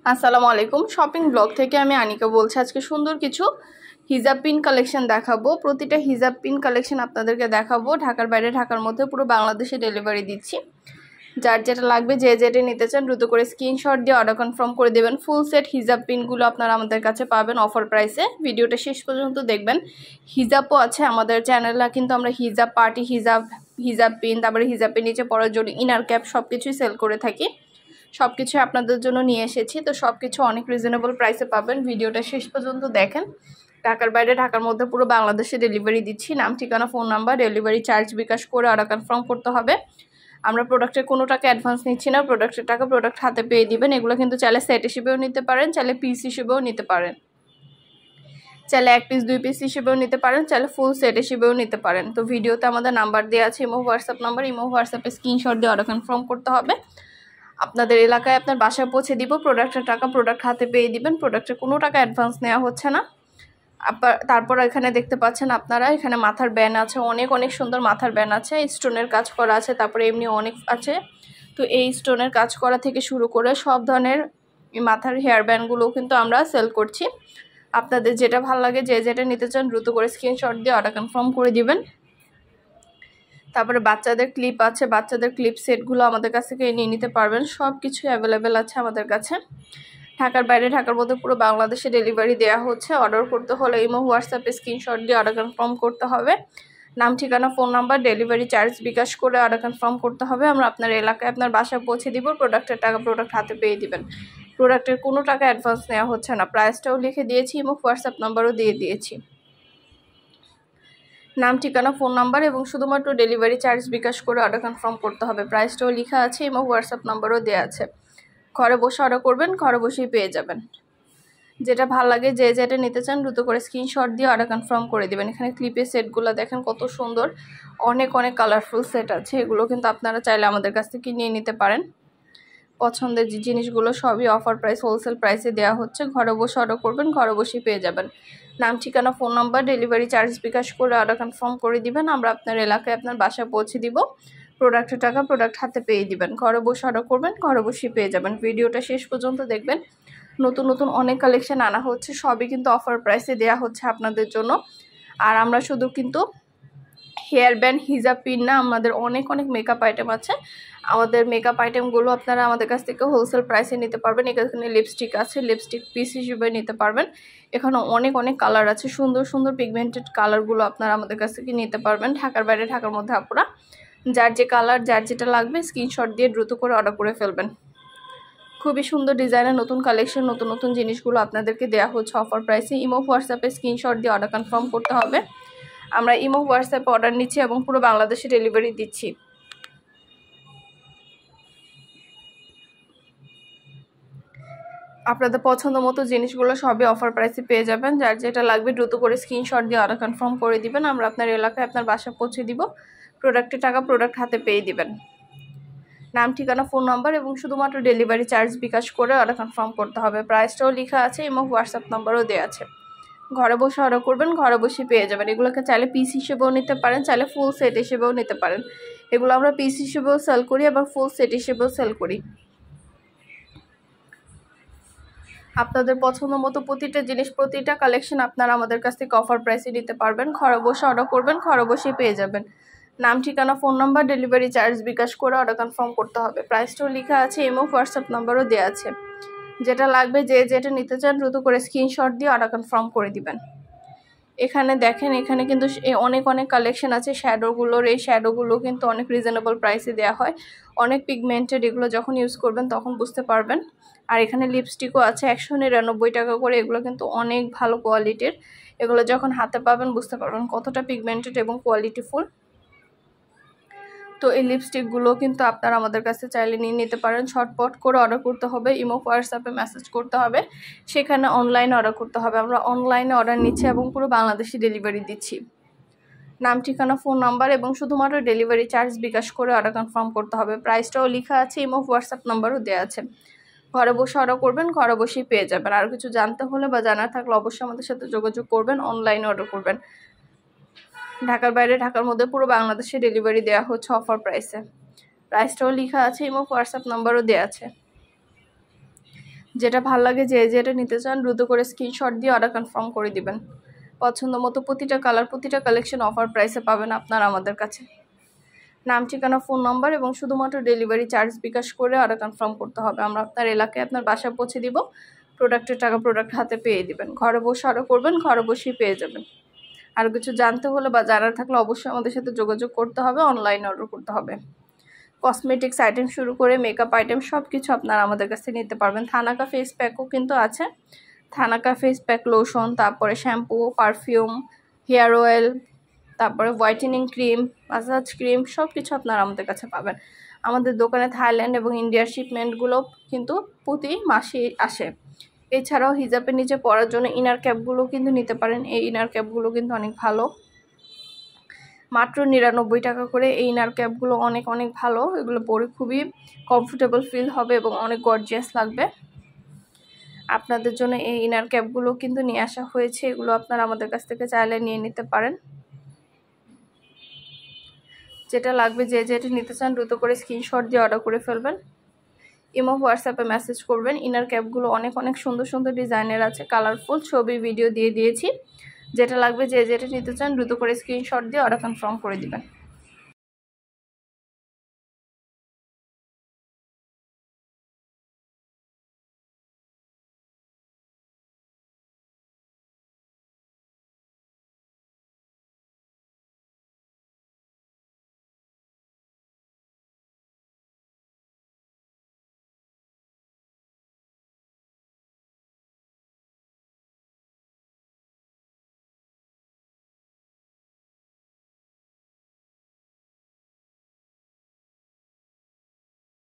আসসালামু আলাইকুম। Shopping blog থেকে আমি আনিকা বলছি। আজকে সুন্দর কিছু হিজাব পিন কালেকশন দেখাবো। প্রতিটা হিজাব পিন কালেকশন আপনাদেরকে দেখাবো। ঢাকার বাইরে, ঢাকার মধ্যে পুরো বাংলাদেশে ডেলিভারি দিচ্ছি। যার যেটা লাগবে, যে যেটা নিতে চান দ্রুত করে স্ক্রিনশট দিয়ে অর্ডার কনফার্ম করে দেবেন। ফুল সেট হিজাব পিনগুলো আপনারা আমাদের কাছে পাবেন অফার প্রাইসে। ভিডিওটা শেষ পর্যন্ত দেখবেন। হিজাবও আছে আমাদের চ্যানেলে, কিন্তু আমরা হিজাব, পার্টি হিজাব, হিজাব পিন, তারপরে হিজাব পিন নিচে পরার জন্য ইনার ক্যাপ সব কিছুই সেল করে থাকি। সব কিছু আপনাদের জন্য নিয়ে এসেছি। তো সব কিছু অনেক রিজনেবল প্রাইসে পাবেন। ভিডিওটা শেষ পর্যন্ত দেখেন। ঢাকার বাইরে, ঢাকার মধ্যে পুরো বাংলাদেশে ডেলিভারি দিচ্ছি। নাম, ঠিকানা, ফোন নাম্বার, ডেলিভারি চার্জ বিকাশ করে অর্ডার কনফার্ম করতে হবে। আমরা প্রোডাক্টের কোনো টাকা অ্যাডভান্স নিচ্ছি না। প্রোডাক্টের টাকা প্রোডাক্ট হাতে পেয়ে দিবেন। এগুলো কিন্তু চাইলে সেট হিসেবেও নিতে পারেন, চাইলে পিস হিসেবেও নিতে পারেন, চাইলে 1 পিস 2 পিস হিসেবেও নিতে পারেন, চাইলে ফুল সেট হিসেবেও নিতে পারেন। তো ভিডিওতে আমাদের নাম্বার দেওয়া আছে, ইমো হোয়াটসঅ্যাপ নাম্বার। ইমো হোয়াটসঅ্যাপে স্ক্রিনশট দিয়ে অর্ডার কনফার্ম করতে হবে। আপনাদের এলাকায় আপনার বাসায় পৌঁছে দিব। প্রোডাক্টের টাকা প্রোডাক্ট হাতে পেয়ে দিবেন। প্রোডাক্টের কোনো টাকা অ্যাডভান্স নেওয়া হচ্ছে না। তারপর এখানে দেখতে পাচ্ছেন আপনারা, এখানে মাথার ব্যান্ড আছে, অনেক অনেক সুন্দর মাথার ব্যান্ড আছে, স্টোনের কাজ করা আছে, তারপরে এমনি অনেক আছে। তো এই স্টোনের কাজ করা থেকে শুরু করে সব ধরনের মাথার হেয়ার ব্যান্ডগুলো কিন্তু আমরা সেল করছি। আপনাদের যেটা ভালো লাগে, যে যেটা নিতে চান দ্রুত করে স্ক্রিনশট দিয়ে অর্ডার কনফার্ম করে দিবেন। তারপরে বাচ্চাদের ক্লিপ আছে, বাচ্চাদের ক্লিপ সেটগুলো আমাদের কাছ থেকে নিয়ে নিতে পারবেন। সব কিছু অ্যাভেলেবেল আছে আমাদের কাছে। ঢাকার বাইরে, ঢাকার মধ্যে পুরো বাংলাদেশে ডেলিভারি দেওয়া হচ্ছে। অর্ডার করতে হলে ইমো হোয়াটসঅ্যাপে স্ক্রিনশট দিয়ে অর্ডার কনফার্ম করতে হবে। নাম, ঠিকানা, ফোন নাম্বার, ডেলিভারি চার্জ বিকাশ করে অর্ডার কনফার্ম করতে হবে। আমরা আপনার এলাকায় আপনার বাসায় পৌঁছে দিব। প্রোডাক্টের টাকা প্রোডাক্ট হাতে পেয়ে দিবেন। প্রোডাক্টের কোনো টাকা অ্যাডভান্স নেওয়া হচ্ছে না। প্রাইসটাও লিখে দিয়েছি, ইমো হোয়াটসঅ্যাপ নাম্বারও দিয়ে দিয়েছি। নাম, ঠিকানা, ফোন নাম্বার এবং শুধুমাত্র ডেলিভারি চার্জ বিকাশ করে অর্ডার কনফার্ম করতে হবে। প্রাইসটাও লেখা আছে এবং হোয়াটসঅ্যাপ নাম্বারও দেওয়া আছে। ঘরে বসে অর্ডার করবেন, ঘরে বসেই পেয়ে যাবেন। যেটা ভালো লাগে, যে যেটা নিতে চান দ্রুত করে স্ক্রিনশট দিয়ে অর্ডার কনফার্ম করে দেবেন। এখানে ক্লিপের সেটগুলো দেখেন কত সুন্দর, অনেক অনেক কালারফুল সেট আছে। এগুলো কিন্তু আপনারা চাইলে আমাদের কাছ থেকে নিয়ে নিতে পারেন। পছন্দের যে জিনিসগুলো সবই অফার প্রাইস, হোলসেল প্রাইসে দেওয়া হচ্ছে। ঘরে বসে অর্ডার করবেন, ঘরে বসেই পেয়ে যাবেন। নাম, ঠিকানা, ফোন নাম্বার, ডেলিভারি চার্জ বিকাশ করে অর্ডার কনফার্ম করে দিবেন। আমরা আপনার এলাকায় আপনার বাসায় পৌঁছে দিব। প্রোডাক্টের টাকা প্রোডাক্ট হাতে পেয়ে দিবেন। ঘরে বসে অর্ডার করবেন, ঘরে বসেই পেয়ে যাবেন। ভিডিওটা শেষ পর্যন্ত দেখবেন। নতুন নতুন অনেক কালেকশন আনা হচ্ছে, সবই কিন্তু অফার প্রাইসে দেওয়া হচ্ছে আপনাদের জন্য। আর আমরা শুধু কিন্তু হেয়ার ব্যান্ড, হিজাব পিন না, আমাদের অনেক অনেক মেকআপ আইটেম আছে। আমাদের মেকআপ আইটেমগুলো আপনারা আমাদের কাছ থেকে হোলসেল প্রাইসে নিতে পারবেন। এখানে লিপস্টিক আছে, লিপস্টিক পিস হিসেবে নিতে পারবেন। এখানে অনেক অনেক কালার আছে, সুন্দর সুন্দর পিগমেন্টেড কালারগুলো আপনারা আমাদের কাছ থেকে নিতে পারবেন। ঢাকার বাইরে, ঢাকার মধ্যে আপুরা যার যে কালার, যার যেটা লাগবে স্ক্রিনশট দিয়ে দ্রুত করে অর্ডার করে ফেলবেন। খুবই সুন্দর ডিজাইনের নতুন কালেকশন, নতুন নতুন জিনিসগুলো আপনাদেরকে দেওয়া হচ্ছে অফার প্রাইসে। ইমো হোয়াটসঅ্যাপে স্ক্রিনশট দিয়ে অর্ডার কনফার্ম করতে হবে। আমরা ইমো হোয়াটসঅ্যাপে অর্ডার নিচ্ছি এবং পুরো বাংলাদেশে ডেলিভারি দিচ্ছি। আপনাদের পছন্দ মতো জিনিসগুলো সবই অফার প্রাইসে পেয়ে যাবেন। যার যেটা লাগবে দ্রুত করে স্ক্রিনশট দিয়ে অর্ডার কনফার্ম করে দিবেন। আমরা আপনার এলাকায় আপনার বাসা পৌঁছে দিব। প্রোডাক্টের টাকা প্রোডাক্ট হাতে পেয়ে দিবেন। নাম, ঠিকানা, ফোন নাম্বার এবং শুধুমাত্র ডেলিভারি চার্জ বিকাশ করে অর্ডার কনফার্ম করতে হবে। প্রাইসটাও লেখা আছে এবং হোয়াটসঅ্যাপ নাম্বারও দেওয়া আছে। ঘরে বসে অর্ডার করবেন, ঘরে বসে পেয়ে যাবেন। এগুলোকে চাইলে পিস হিসেবেও নিতে পারেন, চাইলে ফুল সেট হিসেবেও নিতে পারেন। এগুলো আমরা পিস হিসেবেও সেল করি, আবার ফুল সেট হিসেবেও সেল করি। আপনাদের পছন্দ মতো প্রতিটা জিনিস, প্রতিটা কালেকশন আপনারা আমাদের কাছ থেকে অফার প্রাইসে নিতে পারবেন। ঘরে বসে অর্ডার করবেন, ঘরে বসেই পেয়ে যাবেন। নাম, ঠিকানা, ফোন নাম্বার, ডেলিভারি চার্জ বিকাশ করে অর্ডার কনফার্ম করতে হবে। প্রাইসটাও লেখা আছে এবং হোয়াটসঅ্যাপ নাম্বারও দেওয়া আছে। যেটা লাগবে, যে যেটা নিতে চান দ্রুত করে স্ক্রিনশট দিয়ে অর্ডার কনফার্ম করে দিবেন। এখানে দেখেন, এখানে কিন্তু অনেক অনেক কালেকশন আছে শ্যাডোগুলোর। এই শ্যাডোগুলো কিন্তু অনেক রিজনেবল প্রাইসে দেওয়া হয়, অনেক পিগমেন্টেড। এগুলো যখন ইউজ করবেন তখন বুঝতে পারবেন। আর এখানে লিপস্টিকও আছে 199 টাকা করে। এগুলো কিন্তু অনেক ভালো কোয়ালিটির। এগুলো যখন হাতে পাবেন বুঝতে পারবেন কতটা পিগমেন্টেড এবং কোয়ালিটিফুল। তো এই লিপস্টিকগুলো কিন্তু আপনারা আমাদের কাছে চাইলে নিয়ে নিতে পারেন। শর্টপট করে অর্ডার করতে হবে, ইমো হোয়াটসঅ্যাপে মেসেজ করতে হবে, সেখানে অনলাইনে অর্ডার করতে হবে। আমরা অনলাইনে অর্ডার নিচ্ছি এবং পুরো বাংলাদেশে ডেলিভারি দিচ্ছি। নাম, ঠিকানা, ফোন নাম্বার এবং শুধুমাত্র ডেলিভারি চার্জ বিকাশ করে অর্ডার কনফার্ম করতে হবে। প্রাইসটাও লেখা আছে, ইমো হোয়াটসঅ্যাপ নাম্বারও দেওয়া আছে। ঘরে বসে অর্ডার করবেন, ঘরে বসেই পেয়ে যাবেন। আর কিছু জানতে হলে বা জানার থাকলে অবশ্যই আমাদের সাথে যোগাযোগ করবেন, অনলাইনে অর্ডার করবেন। ঢাকার বাইরে, ঢাকার মধ্যে পুরো বাংলাদেশে ডেলিভারি দেওয়া হচ্ছে অফার প্রাইসে। প্রাইসটাও লেখা আছে এবং হোয়াটসঅ্যাপ নাম্বারও দেওয়া আছে। যেটা ভালো লাগে যে যেটা নিতে চান দ্রুত করে স্ক্রিনশট দিয়ে অর্ডার কনফার্ম করে দিবেন। পছন্দ মতো প্রতিটা কালার প্রতিটা কালেকশন অফার প্রাইসে পাবেন আপনারা আমাদের কাছে। নাম ঠিকানা ফোন নম্বর এবং শুধুমাত্র ডেলিভারি চার্জ বিকাশ করে অর্ডার কনফার্ম করতে হবে। আমরা আপনার এলাকায় আপনার বাসায় পৌঁছে দিব, প্রোডাক্টের টাকা প্রোডাক্ট হাতে পেয়ে দিবেন। ঘরে বসে অর্ডার করবেন, ঘরে বসেই পেয়ে যাবেন। আর কিছু জানতে হলে বা জানার থাকলে অবশ্যই আমাদের সাথে যোগাযোগ করতে হবে, অনলাইন অর্ডার করতে হবে। কসমেটিক্স আইটেম শুরু করে মেকআপ আইটেম সব কিছু আপনারা আমাদের কাছে নিতে পারবেন। থানাকা ফেস প্যাকও কিন্তু আছে, থানাকা ফেস প্যাক, লোশন, তারপরে শ্যাম্পু, পারফিউম, হেয়ার অয়েল, তারপরে হোয়াইটেনিং ক্রিম, মাসাজ ক্রিম সব কিছু আপনারা আমাদের কাছে পাবেন। আমাদের দোকানে থাইল্যান্ড এবং ইন্ডিয়ার শিপমেন্টগুলো কিন্তু প্রতি মাসে আসে। এছাড়াও হিজাবের নিচে পরার জন্য ইনার ক্যাপগুলো কিন্তু নিতে পারেন। এই ইনার ক্যাপগুলো কিন্তু অনেক ভালো, মাত্র 99 টাকা করে। এই ইনার ক্যাপগুলো অনেক অনেক ভালো, এগুলো পরে খুবই কমফোর্টেবল ফিল হবে এবং অনেক গর্জিয়াস লাগবে। আপনাদের জন্য এই ইনার ক্যাপগুলো কিন্তু নিয়ে আসা হয়েছে, এগুলো আপনারা আমাদের কাছ থেকে চাইলে নিয়ে নিতে পারেন। যেটা লাগবে যে যেটা নিতে চান দ্রুত করে স্ক্রিনশট দিয়ে অর্ডার করে ফেলবেন। ইমো হোয়াটসঅ্যাপে মেসেজ করবেন। ইনার ক্যাপগুলো অনেক অনেক সুন্দর সুন্দর ডিজাইনের আছে, কালারফুল, ছবি ভিডিও দিয়ে দিয়েছি। যেটা লাগবে যে যেটা নিতে চান দ্রুত করে স্ক্রিনশট দিয়ে অর্ডার কনফার্ম করে দিবেন।